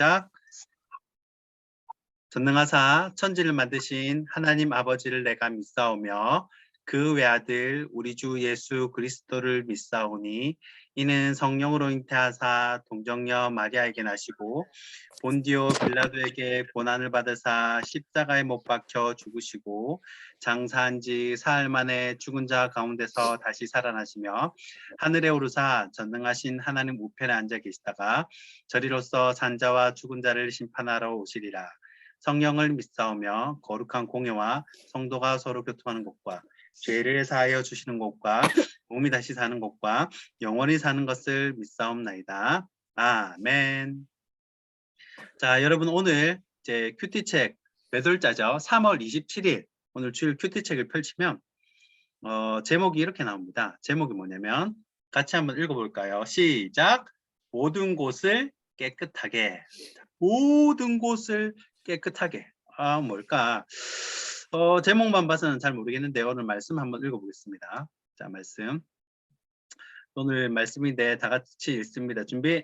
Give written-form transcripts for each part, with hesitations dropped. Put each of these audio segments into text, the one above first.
시작. 전능하사 천지를 만드신 하나님 아버지를 내가 믿사오며 그 외아들 우리 주 예수 그리스도를 믿사오니 이는 성령으로 잉태하사 동정녀 마리아에게 나시고 본디오 빌라도에게 고난을 받으사 십자가에 못 박혀 죽으시고 장사한 지 사흘 만에 죽은 자 가운데서 다시 살아나시며 하늘에 오르사 전능하신 하나님 우편에 앉아 계시다가 저리로서 산자와 죽은 자를 심판하러 오시리라. 성령을 믿사오며 거룩한 공예와 성도가 서로 교통하는 것과 죄를 사하여 주시는 것과 몸이 다시 사는 것과 영원히 사는 것을 믿사옵나이다. 아멘. 자, 여러분 오늘 이제 큐티책 몇 월자죠? 3월 27일 오늘 주일 큐티책을 펼치면 제목이 이렇게 나옵니다. 제목이 뭐냐면 같이 한번 읽어볼까요? 시작. 모든 곳을 깨끗하게. 모든 곳을 깨끗하게. 아, 뭘까? 제목만 봐서는 잘 모르겠는데 오늘 말씀 한번 읽어보겠습니다. 자, 말씀. 오늘 말씀인데 다 같이 읽습니다. 준비.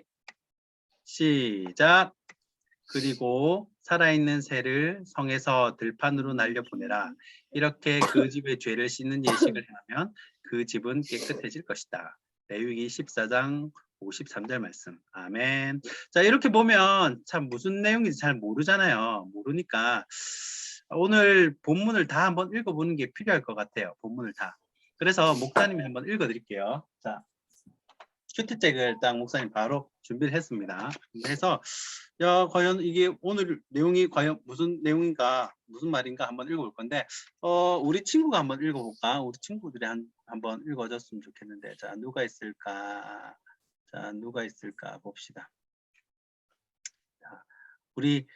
시작. 그리고 살아있는 새를 성에서 들판으로 날려보내라. 이렇게 그 집의 죄를 씻는 예식을 행하면 그 집은 깨끗해질 것이다. 레위기 14장 53절 말씀. 아멘. 자, 이렇게 보면 참 무슨 내용인지 잘 모르잖아요. 모르니까 오늘 본문을 다 한번 읽어보는 게 필요할 것 같아요. 본문을 다. 그래서 목사님이 한번 읽어드릴게요. 자, 큐티책을 딱 목사님 바로 준비를 했습니다. 그래서 과연 이게 오늘 내용이 과연 무슨 내용인가, 무슨 말인가 한번 읽어볼 건데, 우리 친구가 한번 읽어볼까? 우리 친구들이 한번 읽어줬으면 좋겠는데, 자, 누가 있을까? 자, 누가 있을까 봅시다. 자, 우리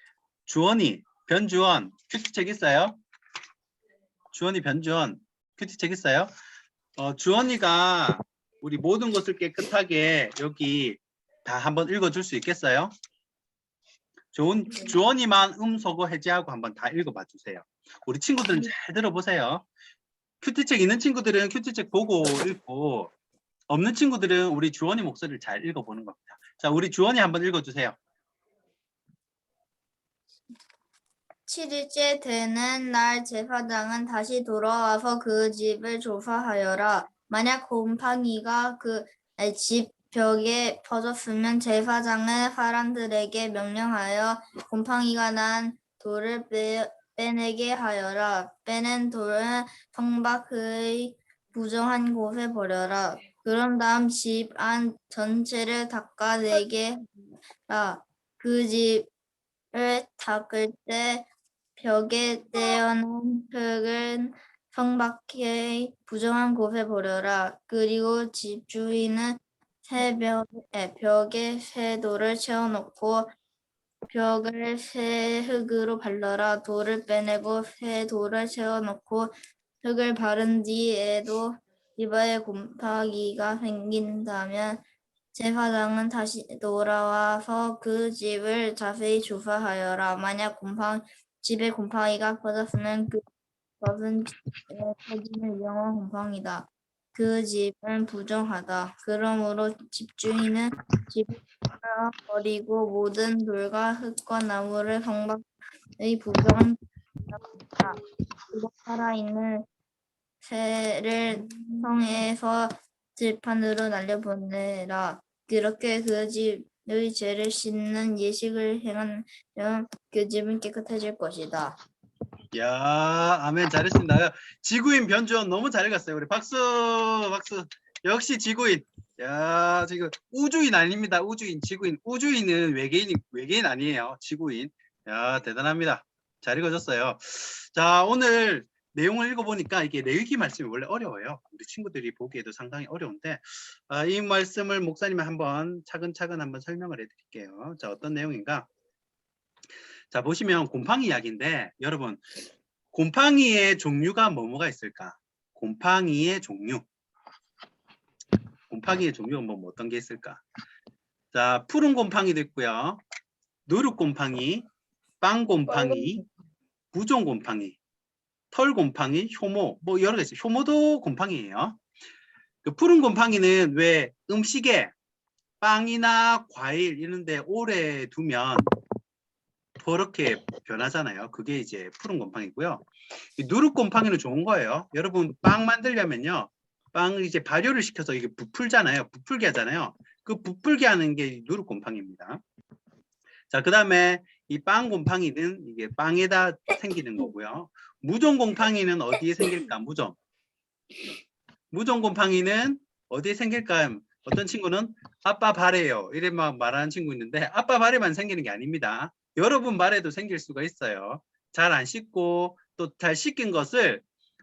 주원이, 변주원, 큐티책 있어요? 주원이, 변주원, 큐티책 있어요? 주원이가 우리 모든 것을 깨끗하게 여기 다 한번 읽어줄 수 있겠어요? 주원이만 음소거 해제하고 한번 다 읽어봐 주세요. 우리 친구들은 잘 들어보세요. 큐티책 있는 친구들은 큐티책 보고 읽고, 없는 친구들은 우리 주원이 목소리를 잘 읽어보는 겁니다. 자, 우리 주원이 한번 읽어주세요. 7일째 되는 날 제사장은 다시 돌아와서 그 집을 조사하여라. 만약 곰팡이가 그 집 벽에 퍼졌으면 제사장은 사람들에게 명령하여 곰팡이가 난 돌을 빼내게 하여라. 빼낸 돌은 성 밖의 부정한 곳에 버려라. 그런 다음 집 안 전체를 닦아내게 하라. 그 집을 닦을 때 벽에 떼어난 흙은 성 밖의 부정한 곳에 버려라. 그리고 집주인은 벽에 새 돌을 채워놓고 벽을 새 흙으로 발라라. 돌을 빼내고 새 돌을 채워놓고 흙을 바른 뒤에도 집에 곰팡이가 생긴다면 제사장은 다시 돌아와서 그 집을 자세히 조사하여라. 만약 집에 곰팡이가 퍼졌으면 그것은 퍼지는 위험한 곰팡이다. 그 집은 부정하다. 그러므로 집주인은 집을 버리고 모든 돌과 흙과 나무를 성 밖의 부정한 곳에다 버리고 살아있는 새를 성에서 들판으로 날려보내라. 그렇게 그 집의 죄를 씻는 예식을 행하면 그 집은 깨끗해질 것이다. 야, 아멘. 잘했습니다. 지구인 변주원 너무 잘 읽었어요. 우리 박수, 박수. 역시 지구인. 야, 지금 우주인 아닙니다. 우주인, 지구인. 우주인은 외계인 아니에요. 지구인. 야, 대단합니다. 잘 읽어줬어요. 자, 오늘 내용을 읽어보니까 이게 레위기 말씀이 원래 어려워요. 우리 친구들이 보기에도 상당히 어려운데, 이 말씀을 목사님이 한번 차근차근 한번 설명을 해드릴게요. 자, 어떤 내용인가? 자, 보시면 곰팡이 이야기인데, 여러분, 곰팡이의 종류가 뭐가 있을까? 곰팡이의 종류. 곰팡이의 종류가 뭐 어떤 게 있을까? 자, 푸른 곰팡이도 있고요. 누룩 곰팡이, 빵 곰팡이, 부종 곰팡이, 털 곰팡이, 효모, 뭐 여러 개 있어요. 효모도 곰팡이에요. 그 푸른 곰팡이는 왜 음식에 빵이나 과일 이런 데 오래 두면 퍼렇게 변하잖아요. 그게 이제 푸른 곰팡이고요. 이 누룩 곰팡이는 좋은 거예요. 여러분 빵 만들려면요. 빵 이제 발효를 시켜서 이게 부풀잖아요. 부풀게 하잖아요. 그 부풀게 하는 게 누룩 곰팡이입니다. 자, 그다음에 이 빵 곰팡이는 이게 빵에다 생기는 거고요. 무좀 곰팡이는 어디에 생길까? 무좀. 무좀 곰팡이는 어디에 생길까? 어떤 친구는 아빠 발에요. 이래 막 말하는 친구 있는데 아빠 발에만 생기는 게 아닙니다. 여러분 발에도 생길 수가 있어요. 잘 안 씻고 또 잘 씻긴 것을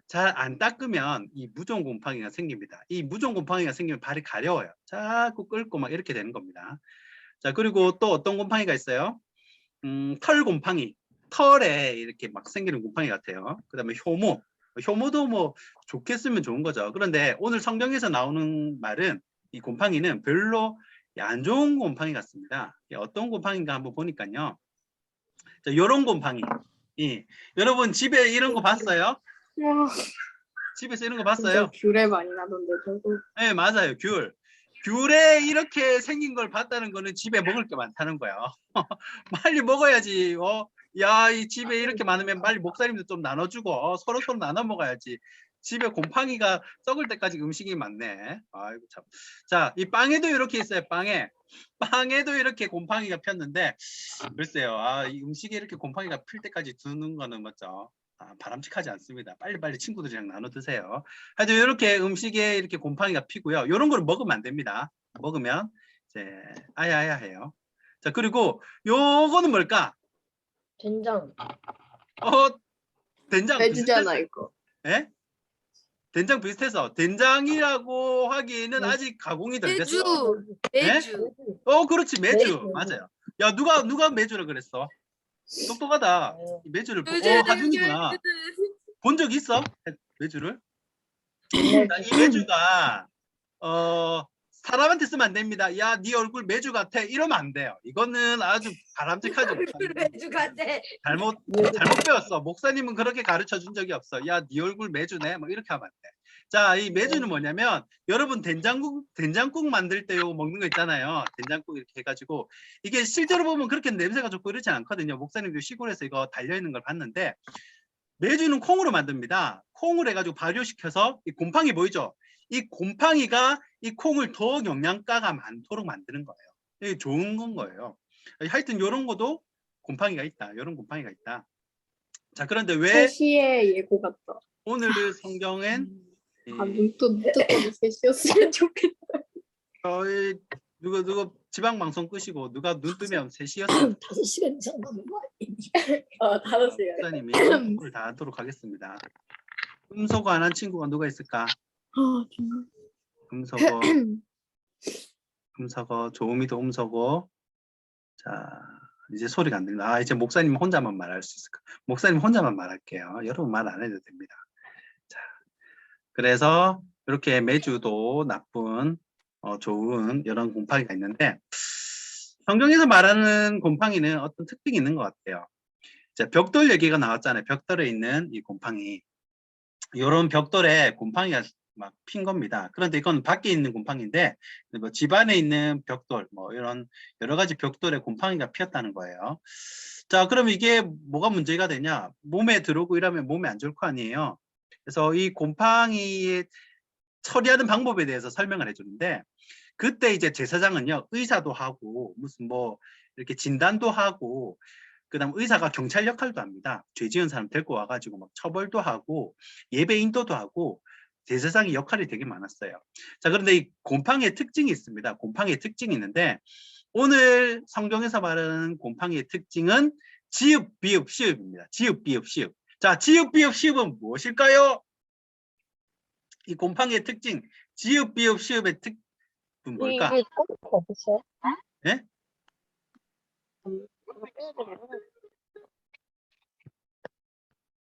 잘 안 닦으면 이 무좀 곰팡이가 생깁니다. 이 무좀 곰팡이가 생기면 발이 가려워요. 자꾸 끓고 막 이렇게 되는 겁니다. 자, 그리고 또 어떤 곰팡이가 있어요? 털 곰팡이. 털에 이렇게 막 생기는 곰팡이 같아요. 그다음에 효모. 효모도 뭐 좋게 쓰면 좋은 거죠. 그런데 오늘 성경에서 나오는 말은 이 곰팡이는 별로 안 좋은 곰팡이 같습니다. 어떤 곰팡이인가 한번 보니까요. 자, 요런 곰팡이. 여러분 집에 이런 거 봤어요? 와, 집에서 이런 거 진짜 봤어요? 귤에 많이 나던데 저거. 네, 맞아요. 귤. 귤에 이렇게 생긴 걸 봤다는 거는 집에 먹을 게 많다는 거야. 빨리 먹어야지. 야, 이 집에 이렇게 많으면 빨리 목사님도 좀 나눠주고 서로 나눠 먹어야지. 집에 곰팡이가 썩을 때까지 음식이 많네. 아이고 참. 자, 이 빵에도 이렇게 있어요. 빵에도 이렇게 곰팡이가 폈는데 글쎄요. 이 음식에 이렇게 곰팡이가 필 때까지 두는 거는 맞죠? 바람직하지 않습니다. 빨리빨리 친구들이랑 나눠 드세요. 하여튼 이렇게 음식에 이렇게 곰팡이가 피고요. 이런 걸 먹으면 안 됩니다. 먹으면 이제 아야아야 해요. 자, 그리고 요거는 뭘까? 된장. 된장 해주잖아 비슷했어요. 이거. 예? 된장 비슷해서 된장이라고 하기에는 아직 가공이 덜 됐어. 매주. 그렇지. 매주. 매주. 맞아요. 야, 누가 매주라 그랬어? 똑똑하다. 이 매주를 하준이구나. 본 적 있어? 매주를? 자, 이 매주가 사람한테 쓰면 안 됩니다. 야, 네 얼굴 매주 같아. 이러면 안 돼요. 이거는 아주 바람직하지 못한 매주 같아. 잘못 배웠어. 목사님은 그렇게 가르쳐 준 적이 없어. 야, 네 얼굴 매주네. 뭐 이렇게 하면 안 돼. 자, 이 매주는 뭐냐면 여러분 된장국 만들 때 요거 먹는 거 있잖아요. 된장국 이렇게 해가지고 이게 실제로 보면 그렇게 냄새가 좋고 이러지 않거든요. 목사님도 시골에서 이거 달려 있는 걸 봤는데 매주는 콩으로 만듭니다. 콩을 해가지고 발효시켜서 이 곰팡이 보이죠? 이 곰팡이가 이 콩을 더 영양가가 많도록 만드는 거예요. 이게 좋은 건 거예요. 하여튼 이런 것도 곰팡이가 있다. 이런 곰팡이가 있다. 자, 그런데 왜 3시에 예고 같다. 오늘 성경엔 눈 뜨고 3시였으면 좋겠다. 누가 지방 방송 끄시고 누가 눈 뜨면 3시였어요. 5시간 이상 남은 거 아니니? 5시간. 목사님이 공부를 다 하도록 하겠습니다. 금속어 안 한 친구가 누가 있을까? 정말. 금속어, 조음이도 음속어. 자, 이제 소리가 안 들린다. 이제 목사님 혼자만 말할 수 있을까? 목사님 혼자만 말할게요. 여러분 말 안 해도 됩니다. 자, 그래서 이렇게 매주도 나쁜, 좋은 이런 곰팡이가 있는데 성경에서 말하는 곰팡이는 어떤 특징이 있는 것 같아요. 자, 벽돌 얘기가 나왔잖아요. 벽돌에 있는 이 곰팡이. 이런 벽돌에 곰팡이가 막 핀 겁니다. 그런데 이건 밖에 있는 곰팡이인데 뭐 집안에 있는 벽돌 뭐 이런 여러 가지 벽돌에 곰팡이가 피었다는 거예요. 자, 그럼 이게 뭐가 문제가 되냐? 몸에 들어오고 이러면 몸에 안 좋을 거 아니에요. 그래서 이 곰팡이 처리하는 방법에 대해서 설명을 해주는데 그때 이제 제사장은요 의사도 하고 무슨 뭐 이렇게 진단도 하고 그다음 의사가 경찰 역할도 합니다. 죄 지은 사람 데리고 와가지고 막 처벌도 하고 예배 인도도 하고 제사장의 역할이 되게 많았어요. 자, 그런데 이 곰팡이의 특징이 있습니다. 곰팡이의 특징이 있는데 오늘 성경에서 말하는 곰팡이의 특징은 지읒, 비읍, 시읒입니다. 지읒, 비읍, 시읒. 자, 지읒, 비읍, 시읒은 무엇일까요? 이 곰팡이의 특징, 지읒, 비읍, 시읒의 특징은 뭘까? 예?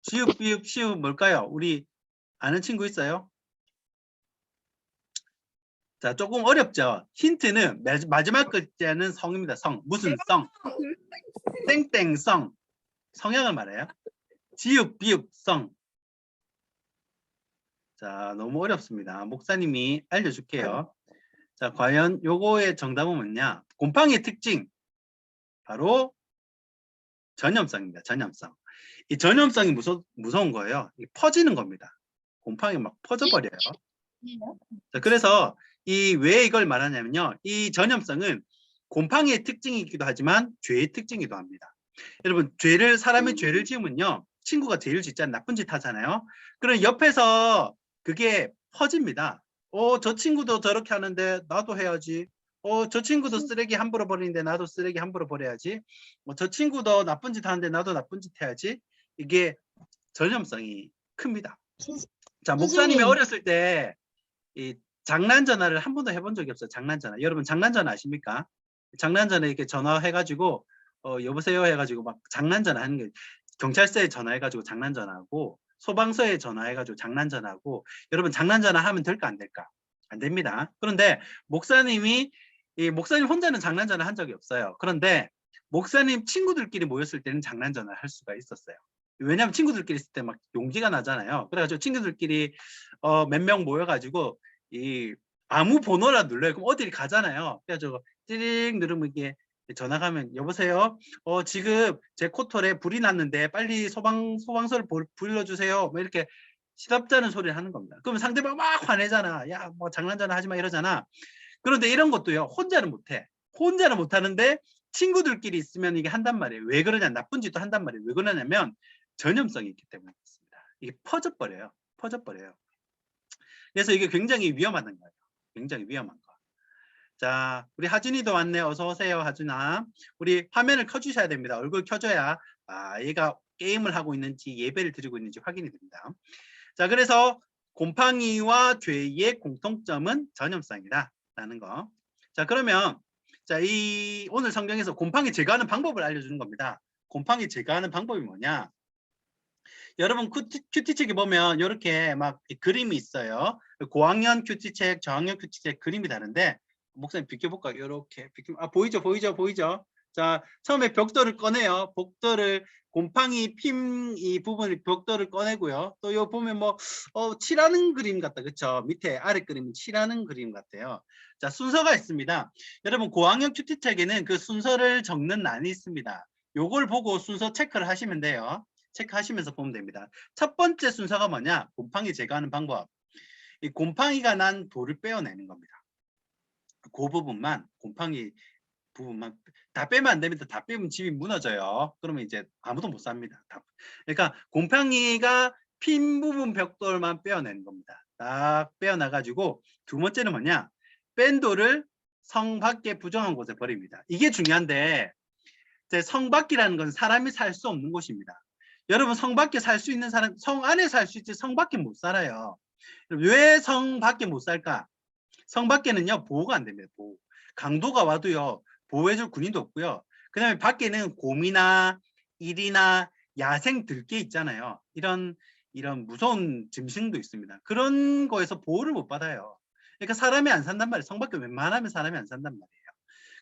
지읒, 비읍, 시읒 뭘까요? 우리 아는 친구 있어요? 자, 조금 어렵죠? 힌트는 마지막 글자는 성입니다. 성. 무슨 성? 땡땡성. 성향을 말해요. 지읒, 비읍, 성. 자, 너무 어렵습니다. 목사님이 알려줄게요. 자, 과연 요거의 정답은 뭐냐? 곰팡이의 특징. 바로 전염성입니다. 전염성. 이 전염성이 무서운 거예요. 이 퍼지는 겁니다. 곰팡이 막 퍼져버려요. 자, 그래서 왜 이걸 말하냐면요. 이 전염성은 곰팡이의 특징이기도 하지만 죄의 특징이기도 합니다. 여러분, 사람이 죄를 지으면요. 친구가 죄를 짓잖아요. 나쁜 짓 하잖아요. 그럼 옆에서 그게 퍼집니다. 저 친구도 저렇게 하는데 나도 해야지. 저 친구도 쓰레기 함부로 버리는데 나도 쓰레기 함부로 버려야지. 저 친구도 나쁜 짓 하는데 나도 나쁜 짓 해야지. 이게 전염성이 큽니다. 자, 목사님이 선생님. 어렸을 때 이 장난 전화를 한 번도 해본 적이 없어요. 장난 전화. 여러분 장난 전화 아십니까? 장난 전화 이렇게 전화해가지고 여보세요 해가지고 막 장난 전화 하는 게 경찰서에 전화해가지고 장난 전화하고 소방서에 전화해가지고 장난 전화하고 여러분 장난 전화 하면 될까 안 될까? 안 됩니다. 그런데 목사님 혼자는 장난 전화 한 적이 없어요. 그런데 목사님 친구들끼리 모였을 때는 장난 전화를 할 수가 있었어요. 왜냐하면 친구들끼리 있을 때 막 용기가 나잖아요. 그래가지고 친구들끼리 몇 명 모여가지고 아무 번호라 눌러요. 그럼 어딜 가잖아요. 그래가지고 띠링 누르면 이게 전화 가면 여보세요. 지금 제 코털에 불이 났는데 빨리 소방서를 불러주세요. 뭐 이렇게 시답잖은 소리를 하는 겁니다. 그러면 상대방 막 화내잖아. 야, 뭐 장난 전화 하지 마 이러잖아. 그런데 이런 것도요. 혼자는 못해. 혼자는 못하는데 친구들끼리 있으면 이게 한단 말이에요. 왜 그러냐? 나쁜 짓도 한단 말이에요. 왜 그러냐면 전염성이 있기 때문에 그렇습니다. 이게 퍼져버려요. 퍼져버려요. 그래서 이게 굉장히 위험하다는 거예요. 굉장히 위험한 거. 자, 우리 하준이도 왔네. 어서 오세요, 하준아. 우리 화면을 켜주셔야 됩니다. 얼굴 켜줘야 얘가 게임을 하고 있는지 예배를 드리고 있는지 확인이 됩니다. 자, 그래서 곰팡이와 죄의 공통점은 전염성이다라는 거. 자, 그러면 오늘 성경에서 곰팡이 제거하는 방법을 알려주는 겁니다. 곰팡이 제거하는 방법이 뭐냐? 여러분 큐티책에 보면 이렇게 막 그림이 있어요. 고학년 큐티책, 저학년 큐티책 그림이 다른데 목사님 비켜볼까? 이렇게 보이죠? 자, 처음에 벽돌을 꺼내요. 곰팡이 이 부분을 벽돌을 꺼내고요. 또 요 보면 뭐 칠하는 그림 같다, 그렇죠? 밑에 아래 그림은 칠하는 그림 같아요. 자, 순서가 있습니다. 여러분 고학년 큐티책에는 그 순서를 적는 란이 있습니다. 요걸 보고 순서 체크를 하시면 돼요. 체크하시면서 보면 됩니다. 첫 번째 순서가 뭐냐? 곰팡이 제거하는 방법. 이 곰팡이가 난 돌을 빼어내는 겁니다. 그 부분만, 곰팡이 부분만 다 빼면 안 됩니다. 다 빼면 집이 무너져요. 그러면 이제 아무도 못 삽니다. 그러니까 곰팡이가 핀 부분 벽돌만 빼어내는 겁니다. 딱 빼어나가지고 두 번째는 뭐냐? 뺀 돌을 성 밖에 부정한 곳에 버립니다. 이게 중요한데 성 밖이라는 건 사람이 살 수 없는 곳입니다. 여러분 성 밖에 살 수 있는 사람, 성 안에 살 수 있지 성 밖에 못 살아요. 왜 성 밖에 못 살까? 성 밖에는요 보호가 안 됩니다. 보호. 강도가 와도요 보호해줄 군인도 없고요. 그 다음에 밖에는 곰이나 일이나 야생 들개 있잖아요. 이런 무서운 짐승도 있습니다. 그런 거에서 보호를 못 받아요. 그러니까 사람이 안 산단 말이에요. 성 밖에 웬만하면 사람이 안 산단 말이에요.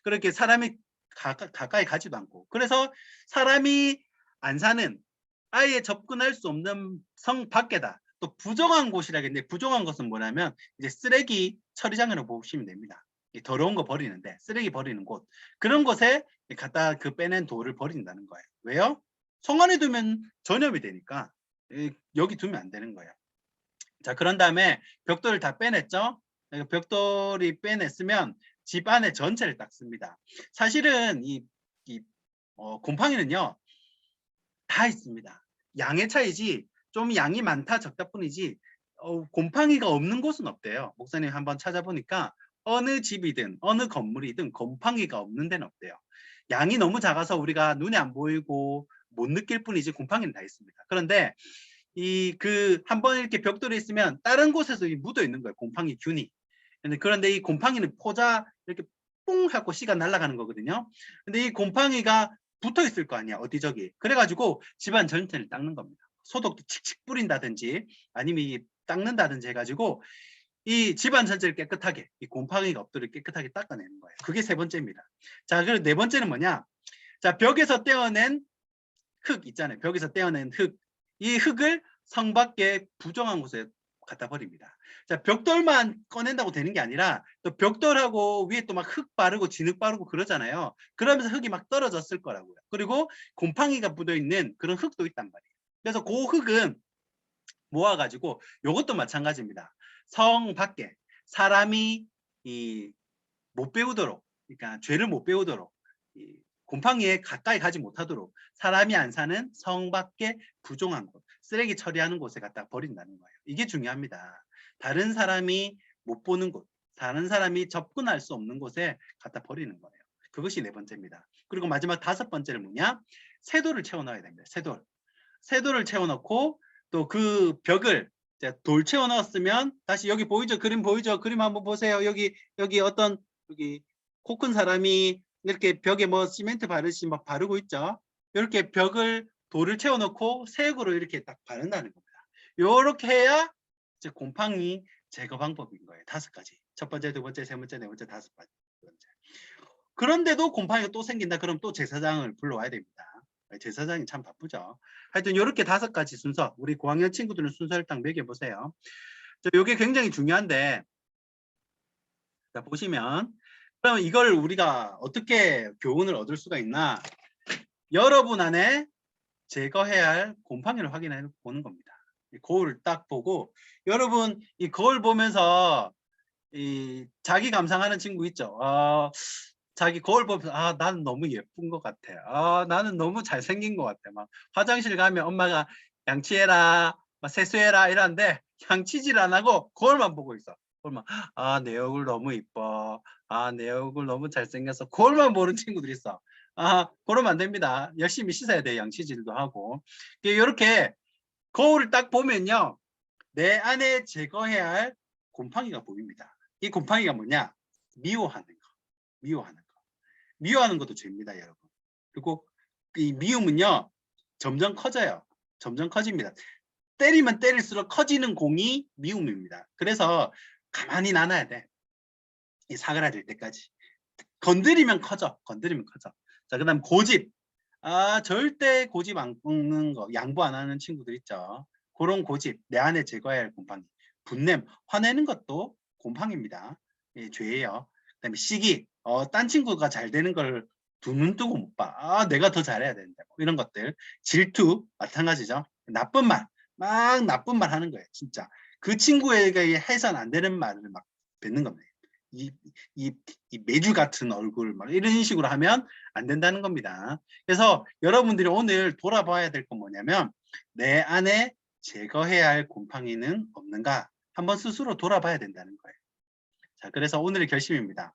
그렇게 사람이 가까이 가지도 않고. 그래서 사람이 안 사는 아예 접근할 수 없는 성 밖에다. 또 부정한 곳이라겠는데 부정한 것은 뭐냐면 이제 쓰레기 처리장으로 보시면 됩니다. 더러운 거 버리는데 쓰레기 버리는 곳 그런 곳에 갖다 빼낸 돌을 버린다는 거예요. 왜요? 성 안에 두면 전염이 되니까 여기 두면 안 되는 거예요. 자, 그런 다음에 벽돌을 다 빼냈죠. 벽돌이 빼냈으면 집 안에 전체를 닦습니다. 사실은 곰팡이는요 다 있습니다. 양의 차이지 좀 양이 많다 적다 뿐이지 곰팡이가 없는 곳은 없대요. 목사님 한번 찾아보니까 어느 집이든 어느 건물이든 곰팡이가 없는 데는 없대요. 양이 너무 작아서 우리가 눈에 안 보이고 못 느낄 뿐이지 곰팡이는 다 있습니다. 그런데 한번 이렇게 벽돌이 있으면 다른 곳에서 묻어 있는 거예요. 곰팡이 균이. 그런데 이 곰팡이는 포자 이렇게 뿡 하고 씨가 날아가는 거거든요. 근데 이 곰팡이가 붙어 있을 거 아니야 어디저기. 그래가지고 집안 전체를 닦는 겁니다. 소독도 칙칙 뿌린다든지 아니면 닦는다든지 해가지고 이 집안 전체를 깨끗하게 이 곰팡이가 없도록 깨끗하게 닦아내는 거예요. 그게 세 번째입니다. 자, 그리고 네 번째는 뭐냐? 자, 벽에서 떼어낸 흙 있잖아요. 벽에서 떼어낸 흙. 이 흙을 성 밖에 부정한 곳에 갖다 버립니다. 자, 벽돌만 꺼낸다고 되는 게 아니라 또 벽돌하고 위에 또 막 흙 바르고 진흙 바르고 그러잖아요. 그러면서 흙이 막 떨어졌을 거라고요. 그리고 곰팡이가 묻어 있는 그런 흙도 있단 말이에요. 그래서 그 흙은 모아가지고 이것도 마찬가지입니다. 성 밖에 사람이 못 배우도록, 그러니까 죄를 못 배우도록, 곰팡이에 가까이 가지 못하도록 사람이 안 사는 성 밖에 부종한 곳, 쓰레기 처리하는 곳에 갖다 버린다는 거예요. 이게 중요합니다. 다른 사람이 못 보는 곳, 다른 사람이 접근할 수 없는 곳에 갖다 버리는 거예요. 그것이 네 번째입니다. 그리고 마지막 다섯 번째는 뭐냐? 쇠돌을 채워 넣어야 됩니다. 쇠돌. 쇠돌을 채워 넣고 또 그 벽을 돌 채워 넣었으면 다시 여기 보이죠? 그림 보이죠? 그림 한번 보세요. 여기 어떤 여기 코 큰 사람이 이렇게 벽에 뭐 시멘트 바르듯이 막 바르고 있죠. 이렇게 벽을 돌을 채워 넣고 새으로 이렇게 딱 바른다는 겁니다. 이렇게 해야 이제 곰팡이 제거 방법인 거예요. 다섯 가지. 첫 번째, 두 번째, 세 번째, 네 번째, 다섯 번째. 그런데도 곰팡이가 또 생긴다. 그럼 또 제사장을 불러와야 됩니다. 제사장이 참 바쁘죠. 하여튼 이렇게 다섯 가지 순서, 우리 고학년 친구들은 순서를 딱 매겨보세요. 이게 굉장히 중요한데, 자, 보시면 그러면 이걸 우리가 어떻게 교훈을 얻을 수가 있나? 여러분 안에 제거해야 할 곰팡이를 확인해 보는 겁니다. 이 거울을 딱 보고, 여러분 이 거울 보면서 자기 감상하는 친구 있죠. 자기 거울 보면서 나는 너무 예쁜 것 같아. 나는 너무 잘생긴 것 같아. 막 화장실 가면 엄마가 양치해라, 막 세수해라 이러는데 양치질 안 하고 거울만 보고 있어. 거울만. 내 얼굴 너무 이뻐. 내 얼굴 너무 잘생겨서 거울만 보는 친구들이 있어. 그러면 안 됩니다. 열심히 씻어야 돼. 양치질도 하고. 이렇게 거울을 딱 보면요, 내 안에 제거해야 할 곰팡이가 보입니다. 이 곰팡이가 뭐냐? 미워하는 거. 미워하는 것도 죄입니다, 여러분. 그리고 이 미움은요, 점점 커져요. 점점 커집니다. 때리면 때릴수록 커지는 공이 미움입니다. 그래서 가만히 놔놔야 돼. 이 사그라들 때까지. 건드리면 커져. 자, 그 다음 고집. 절대 고집 안 꺾는 거, 양보 안 하는 친구들 있죠. 그런 고집, 내 안에 제거해야 할 곰팡이. 분냄, 화내는 것도 곰팡이입니다. 예, 죄예요. 그다음에 시기, 딴 친구가 잘 되는 걸 두 눈 뜨고 못 봐. 내가 더 잘해야 되는데. 뭐 이런 것들. 질투, 마찬가지죠. 나쁜 말, 막 나쁜 말 하는 거예요. 진짜. 그 친구에게 해서는 안 되는 말을 막 뱉는 겁니다. 이 매주 같은 얼굴, 막 이런 식으로 하면 안 된다는 겁니다. 그래서 여러분들이 오늘 돌아봐야 될 건 뭐냐면, 내 안에 제거해야 할 곰팡이는 없는가? 한번 스스로 돌아봐야 된다는 거예요. 자, 그래서 오늘의 결심입니다.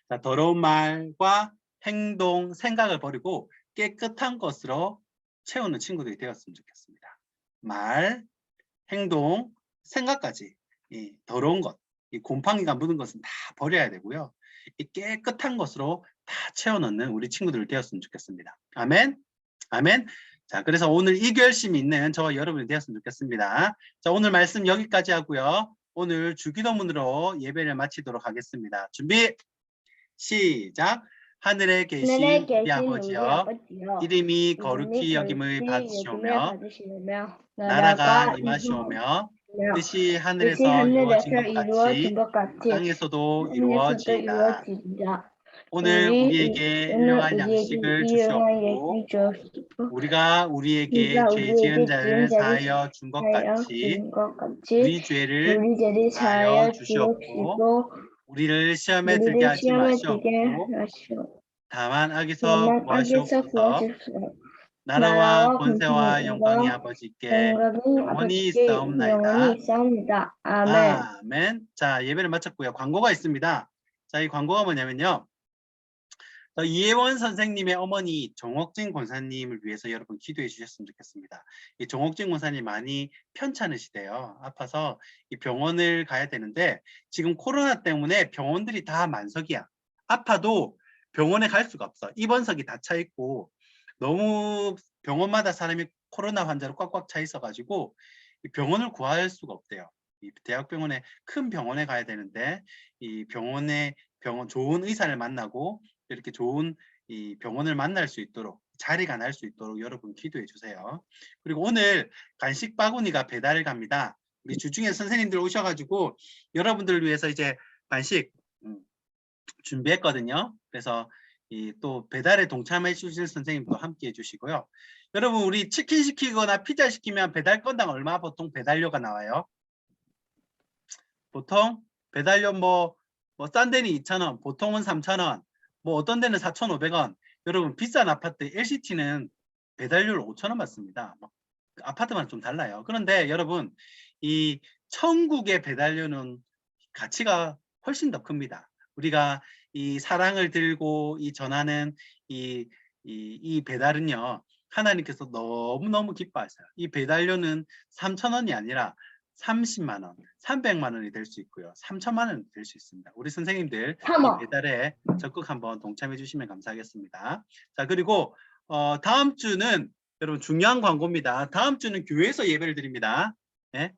자, 더러운 말과 행동, 생각을 버리고 깨끗한 것으로 채우는 친구들이 되었으면 좋겠습니다. 말, 행동, 생각까지 이 더러운 것, 이 곰팡이가 묻은 것은 다 버려야 되고요. 이 깨끗한 것으로 다 채워넣는 우리 친구들 되었으면 좋겠습니다. 아멘. 아멘. 자, 그래서 오늘 이 결심이 있는 저와 여러분이 되었으면 좋겠습니다. 자, 오늘 말씀 여기까지 하고요. 오늘 주기도문으로 예배를 마치도록 하겠습니다. 준비, 시작. 하늘에 계신 우리 아버지여, 이름이 거룩히 여김을 받으시오며 나라가 임하시오며 뜻이 하늘에서 이루어진 것 같이 땅에서도 이루어지이다. 오늘 우리에게 일용할 양식을 주시옵고 우리가 우리에게 죄 지은 자를 사하여 준 것 같이 우리 죄를 사하여 주시옵고 우리를 시험에 들게 하지 마시옵고 다만 악에서 구하시옵소서. 나라와 권세와 영광이 아버지께 영원히 있사옵나이다. 아멘. 자, 예배를 마쳤고요. 광고가 있습니다. 자, 이 광고가 뭐냐면요. 이혜원 선생님의 어머니 정옥진 권사님을 위해서 여러분 기도해 주셨으면 좋겠습니다. 이 정옥진 권사님 많이 편찮으시대요. 아파서 이 병원을 가야 되는데 지금 코로나 때문에 병원들이 다 만석이야. 아파도 병원에 갈 수가 없어. 입원석이 다 차 있고 너무 병원마다 사람이 코로나 환자로 꽉꽉 차 있어가지고 이 병원을 구할 수가 없대요. 이 대학병원에 큰 병원에 가야 되는데 이 병원 좋은 의사를 만나고 이렇게 좋은 이 병원을 만날 수 있도록 자리가 날 수 있도록 여러분 기도해 주세요. 그리고 오늘 간식 바구니가 배달을 갑니다. 우리 주중에 선생님들 오셔가지고 여러분들을 위해서 이제 간식 준비했거든요. 그래서 또 배달에 동참해 주실 선생님도 함께 해주시고요. 여러분 우리 치킨 시키거나 피자 시키면 배달 건당 얼마 보통 배달료가 나와요? 보통 배달료 싼 데는 2,000원, 보통은 3,000원, 뭐 어떤 데는 4,500원. 여러분 비싼 아파트 LCT는 배달료를 5,000원 받습니다. 아파트만 좀 달라요. 그런데 여러분 이 천국의 배달료는 가치가 훨씬 더 큽니다. 우리가 이 사랑을 들고 전하는 이 배달은요, 하나님께서 너무너무 기뻐하세요. 이 배달료는 3,000원이 아니라 30만 원, 300만 원이 될 수 있고요. 3천만 원이 될 수 있습니다. 우리 선생님들 이 배달에 적극 한번 동참해 주시면 감사하겠습니다. 자, 그리고 다음 주는 여러분 중요한 광고입니다. 다음 주는 교회에서 예배를 드립니다. 네?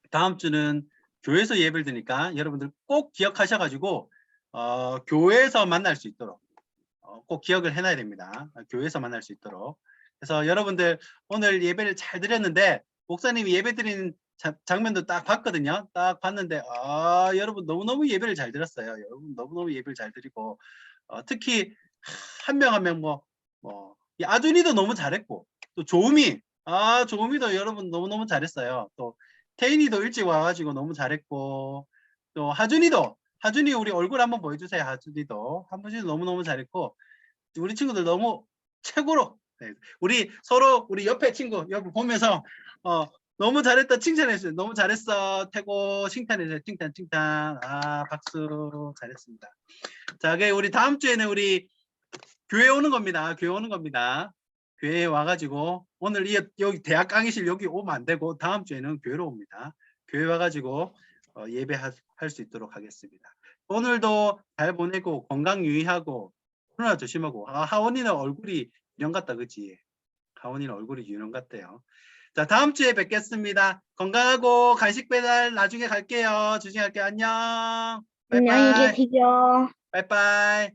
다음 주는 교회에서 예배를 드니까 여러분들 꼭 기억하셔가지고 교회에서 만날 수 있도록 꼭 기억을 해놔야 됩니다. 교회에서 만날 수 있도록. 그래서 여러분들 오늘 예배를 잘 드렸는데 목사님이 예배 드리는 장면도 딱 봤거든요. 딱 봤는데 여러분 너무너무 예배를 잘 드렸어요. 여러분 너무너무 예배를 잘 드리고 특히 한 명 한 명 이 아준이도 너무 잘했고 또 조음이 조음이도 여러분 너무너무 잘했어요. 또 태인이도 일찍 와가지고 너무 잘했고 또 하준이 우리 얼굴 한번 보여주세요. 하준이도 너무너무 잘했고 우리 친구들 너무 최고로 네. 우리 서로 우리 옆에 친구 여러분 보면서 너무 잘했다 칭찬해주세요. 너무 잘했어 태고 칭찬해주세요. 칭찬 박수 잘했습니다. 자, 우리 다음 주에는 우리 교회 오는 겁니다. 교회에 와가지고 오늘 여기 대학 강의실 여기 오면 안 되고 다음 주에는 교회로 옵니다. 교회 와가지고 예배할 수 있도록 하겠습니다. 오늘도 잘 보내고 건강 유의하고 코로나 조심하고 하원이는 얼굴이 유령 같다 그치? 하원이는 얼굴이 유령 같대요. 자, 다음 주에 뵙겠습니다. 건강하고 간식 배달 나중에 갈게요. 주중에 갈게요. 안녕. 안녕히 계세요. 빠이빠이.